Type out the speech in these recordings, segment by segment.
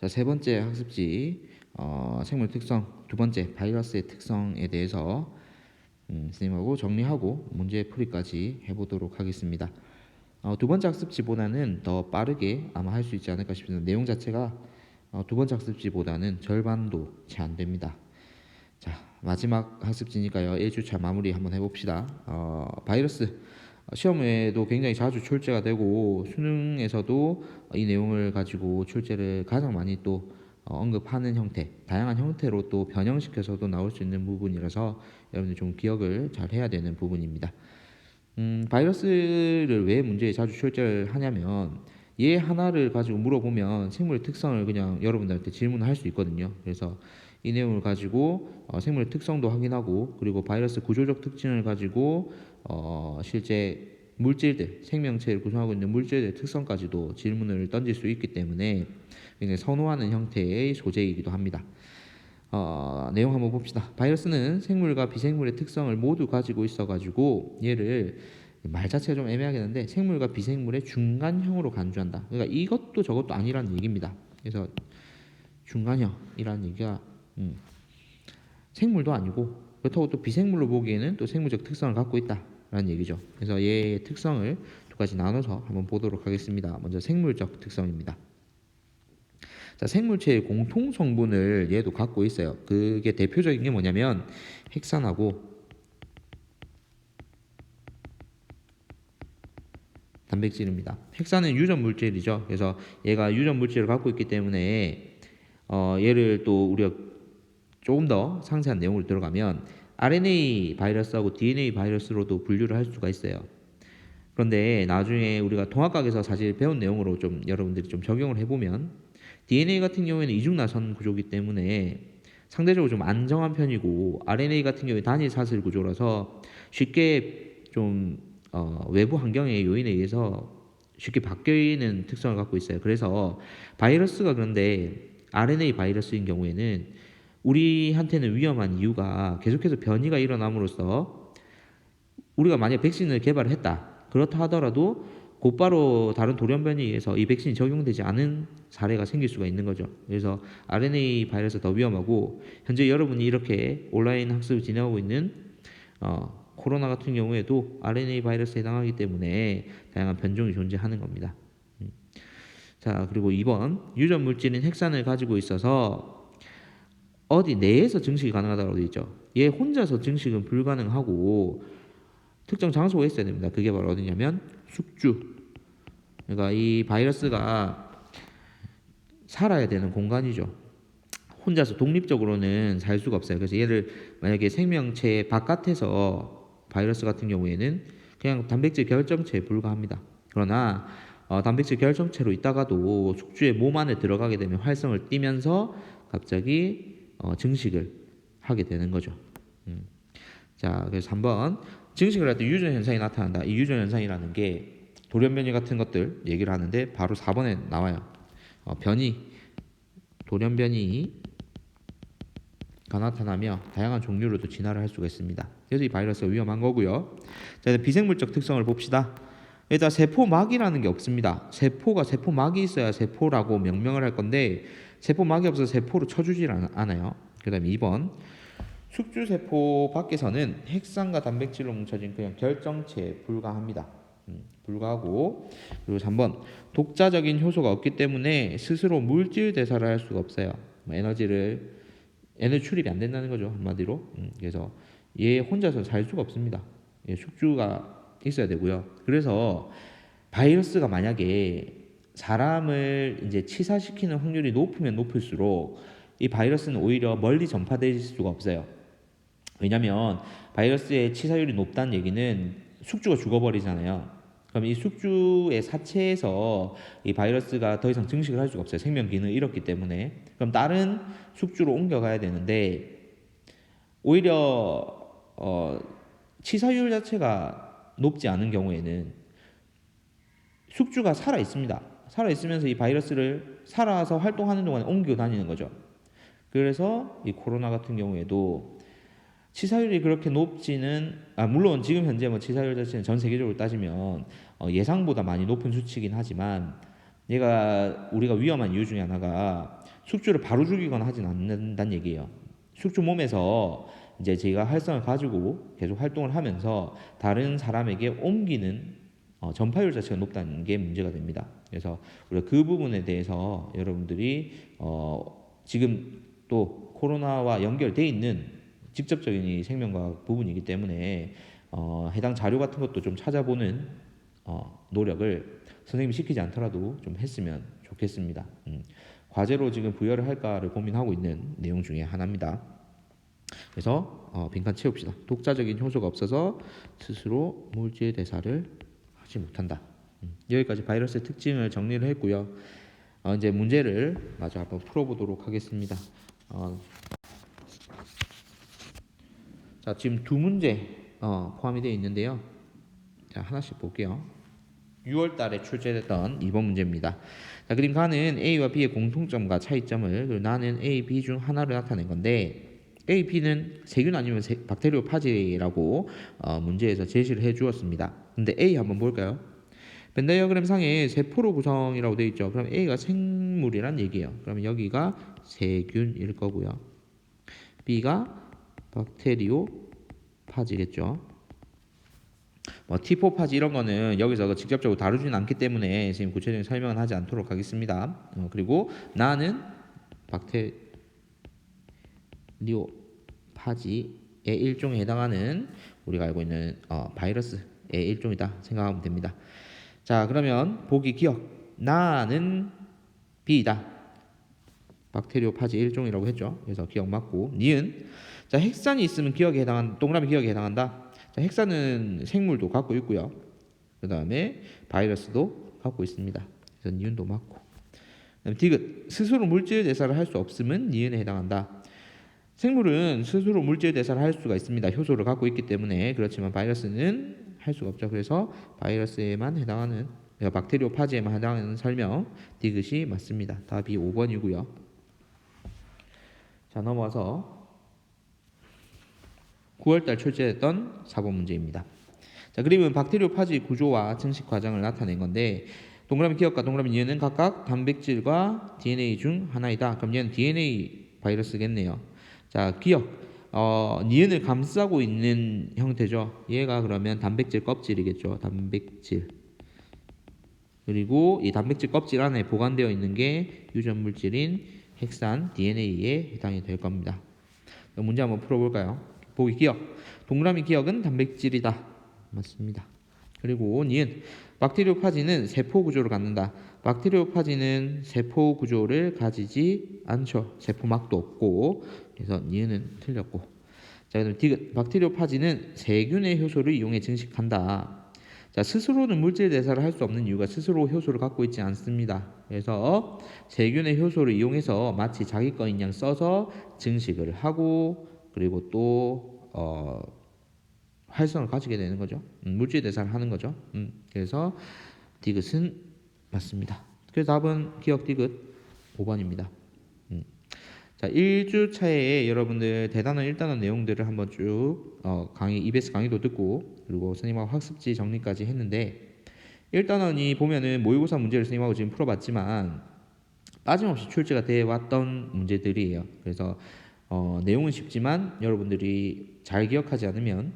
자, 세 번째 학습지 생물 특성, 두 번째 바이러스의 특성에 대해서 선생님하고 정리하고 문제 풀이까지 해보도록 하겠습니다. 두 번째 학습지보다는 더 빠르게 아마 할 수 있지 않을까 싶습니다. 내용 자체가 두 번째 학습지보다는 절반도 채 안 됩니다. 자, 마지막 학습지니까요. 1주차 마무리 한번 해봅시다. 바이러스 시험에도 굉장히 자주 출제가 되고 수능에서도 이 내용을 가지고 출제를 가장 많이 또 언급하는 형태, 다양한 형태로 또 변형시켜서도 나올 수 있는 부분이라서 여러분들 좀 기억을 잘 해야 되는 부분입니다. 바이러스를 왜 문제에 자주 출제를 하냐면 얘 하나를 가지고 물어보면 생물의 특성을 그냥 여러분들한테 질문할 수 있거든요. 그래서 이 내용을 가지고 생물의 특성도 확인하고 그리고 바이러스 구조적 특징을 가지고 실제 물질들, 생명체를 구성하고 있는 물질들의 특성까지도 질문을 던질 수 있기 때문에 굉장히 선호하는 형태의 소재이기도 합니다. 내용 한번 봅시다. 바이러스는 생물과 비생물의 특성을 모두 가지고 있어가지고 얘를 말 자체가 좀 애매하겠는데 생물과 비생물의 중간형으로 간주한다. 그러니까 이것도 저것도 아니라는 얘기입니다. 그래서 중간형이라는 얘기가 생물도 아니고 그렇다고 또 비생물로 보기에는 또 생물적 특성을 갖고 있다라는 얘기죠. 그래서 얘의 특성을 두 가지 나눠서 한번 보도록 하겠습니다. 먼저 생물적 특성입니다. 자, 생물체의 공통 성분을 얘도 갖고 있어요. 그게 대표적인 게 뭐냐면 핵산하고 단백질입니다. 핵산은 유전 물질이죠. 그래서 얘가 유전 물질을 갖고 있기 때문에 얘를 또 우리가 조금 더 상세한 내용으로 들어가면 RNA 바이러스하고 DNA 바이러스로도 분류를 할 수가 있어요. 그런데 나중에 우리가 통합각에서 사실 배운 내용으로 좀 여러분들이 좀 적용을 해보면 DNA 같은 경우에는 이중나선 구조이기 때문에 상대적으로 좀 안정한 편이고 RNA 같은 경우에 단일 사슬 구조라서 쉽게 좀 외부 환경의 요인에 의해서 쉽게 바뀌는 특성을 갖고 있어요. 그래서 바이러스가 그런데 RNA 바이러스인 경우에는 우리한테는 위험한 이유가 계속해서 변이가 일어남으로써 우리가 만약 백신을 개발을 했다. 그렇다 하더라도 곧바로 다른 돌연변이에 의해서 이 백신이 적용되지 않은 사례가 생길 수가 있는 거죠. 그래서 RNA 바이러스가 더 위험하고 현재 여러분이 이렇게 온라인 학습을 진행하고 있는 코로나 같은 경우에도 RNA 바이러스에 해당하기 때문에 다양한 변종이 존재하는 겁니다. 자, 그리고 2번 유전 물질인 핵산을 가지고 있어서 어디 내에서 증식이 가능하다고 되어 있죠. 얘 혼자서 증식은 불가능하고 특정 장소가 있어야 됩니다. 그게 바로 어디냐면 숙주. 그러니까 이 바이러스가 살아야 되는 공간이죠. 혼자서 독립적으로는 살 수가 없어요. 그래서 얘를 만약에 생명체 바깥에서 바이러스 같은 경우에는 그냥 단백질 결정체에 불과합니다. 그러나 단백질 결정체로 있다가도 숙주의 몸 안에 들어가게 되면 활성을 띠면서 갑자기 증식을 하게 되는 거죠. 자, 그래서 한번 증식을 할 때 유전 현상이 나타난다. 이 유전 현상이라는 게 돌연변이 같은 것들 얘기를 하는데 바로 4번에 나와요. 변이, 돌연변이가 나타나며 다양한 종류로도 진화를 할 수가 있습니다. 그래서 이 바이러스가 위험한 거고요. 자, 비생물적 특성을 봅시다. 일단 세포막이라는 게 없습니다. 세포막이 있어야 세포라고 명명을 할 건데 세포막이 없어서 세포로 쳐주질 않아요. 그 다음에 2번 숙주세포 밖에서는 핵산과 단백질로 뭉쳐진 그냥 결정체에 불과합니다. 불과하고 그리고 3번 독자적인 효소가 없기 때문에 스스로 물질 대사를 할 수가 없어요. 에너지 출입이 안 된다는 거죠, 한마디로. 그래서 얘 혼자서 살 수가 없습니다. 숙주가 있어야 되고요. 그래서 바이러스가 만약에 사람을 이제 치사시키는 확률이 높으면 높을수록 이 바이러스는 오히려 멀리 전파될 수가 없어요. 왜냐하면 바이러스의 치사율이 높다는 얘기는 숙주가 죽어버리잖아요. 그럼 이 숙주의 사체에서 이 바이러스가 더 이상 증식을 할 수가 없어요. 생명 기능을 잃었기 때문에. 그럼 다른 숙주로 옮겨가야 되는데 오히려 치사율 자체가 높지 않은 경우에는 숙주가 살아 있습니다. 살아 있으면서 이 바이러스를 살아서 활동하는 동안에 옮겨 다니는 거죠. 그래서 이 코로나 같은 경우에도 치사율이 그렇게 높지는 물론 지금 현재 치사율 자체는 전 세계적으로 따지면 예상보다 많이 높은 수치이긴 하지만 얘가 우리가 위험한 이유 중에 하나가 숙주를 바로 죽이거나 하진 않는다는 얘기예요. 숙주 몸에서 이제 제가 활성을 가지고 계속 활동을 하면서 다른 사람에게 옮기는 전파율 자체가 높다는 게 문제가 됩니다. 그래서 우리가 그 부분에 대해서 여러분들이 지금 또 코로나와 연결돼 있는 직접적인 이 생명과학 부분이기 때문에 해당 자료 같은 것도 좀 찾아보는 노력을 선생님이 시키지 않더라도 좀 했으면 좋겠습니다. 과제로 지금 부여를 할까를 고민하고 있는 내용 중에 하나입니다. 그래서 빈칸 채웁시다. 독자적인 효소가 없어서 스스로 물질 대사를 하지 못한다. 여기까지 바이러스의 특징을 정리를 했고요. 이제 문제를 마저 한번 풀어보도록 하겠습니다. 자, 지금 두 문제 포함이 되어 있는데요. 자, 하나씩 볼게요. 6월 달에 출제됐던 2번 문제입니다. 자, 그림 가는 A와 B의 공통점과 차이점을 그리고 나는 A, B 중 하나를 나타낸 건데 A, B는 세균 아니면 박테리오 파지라고 문제에서 제시를 해 주었습니다. 근데 A 한번 볼까요? 벤 다이어그램 상에 세포로 구성이라고 되어 있죠. 그럼 A가 생물이란 얘기예요. 그러면 여기가 세균일 거고요. B가 박테리오 파지겠죠. T4 파지 이런 거는 여기서 직접적으로 다루지는 않기 때문에 지금 구체적인 설명은 하지 않도록 하겠습니다. 그리고 나는 박테리오 파지의 일종에 해당하는 우리가 알고 있는 바이러스의 일종이다 생각하면 됩니다. 자, 그러면 보기 기억. 나는 B이다. 박테리오 파지 일종이라고 했죠. 그래서 기억 맞고. 니은. 자, 핵산이 있으면 기억에 동그라미 기억에 해당한다. 자, 핵산은 생물도 갖고 있고요. 그 다음에 바이러스도 갖고 있습니다. 그래서 니은도 맞고. 그다음에 디귿. 스스로 물질 대사를 할 수 없으면 니은에 해당한다. 생물은 스스로 물질 대사를 할 수가 있습니다. 효소를 갖고 있기 때문에. 그렇지만 바이러스는 할 수가 없죠. 그래서 바이러스에만 해당하는 박테리오 파지에만 해당하는 설명 디귿이 맞습니다. 답이 5번이고요. 자, 넘어와서 9월달 출제됐던 4번 문제입니다. 자, 그림은 박테리오 파지 구조와 증식 과정을 나타낸 건데 동그라미 기억과 동그라미 니은은 각각 단백질과 DNA 중 하나이다. 그럼 얘는 DNA 바이러스겠네요. 자, 기억. 니은을 감싸고 있는 형태죠. 얘가 그러면 단백질 껍질이겠죠. 단백질. 그리고 이 단백질 껍질 안에 보관되어 있는 게 유전 물질인 핵산 DNA에 해당이 될 겁니다. 문제 한번 풀어볼까요? 보기 기억. 동그라미 기억은 단백질이다. 맞습니다. 그리고 니은. 박테리오 파지는 세포 구조를 갖는다. 박테리오 파지는 세포 구조를 가지지 않죠. 세포막도 없고. 그래서 니은은 틀렸고. 자, 그다음 디귿. 박테리오 파지는 세균의 효소를 이용해 증식한다. 자, 스스로는 물질 대사를 할 수 없는 이유가 스스로 효소를 갖고 있지 않습니다. 그래서 세균의 효소를 이용해서 마치 자기 거인 양 써서 증식을 하고 그리고 또 활성을 가지게 되는 거죠. 물질 대사를 하는 거죠. 그래서 디귿은 맞습니다. 그래서 답은 기억 디귿 5번입니다. 자, 1주 차에 여러분들 대단원 1단원 내용들을 한번 쭉 강의 EBS 강의도 듣고 그리고 선생님하고 학습지 정리까지 했는데 1단원이 보면은 모의고사 문제를 선생님하고 지금 풀어봤지만 빠짐없이 출제가 돼 왔던 문제들이에요. 그래서 내용은 쉽지만 여러분들이 잘 기억하지 않으면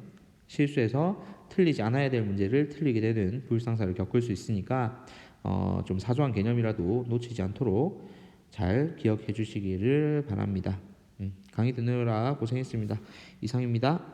실수해서 틀리지 않아야 될 문제를 틀리게 되는 불상사를 겪을 수 있으니까 좀 사소한 개념이라도 놓치지 않도록 잘 기억해 주시기를 바랍니다. 강의 듣느라 고생했습니다. 이상입니다.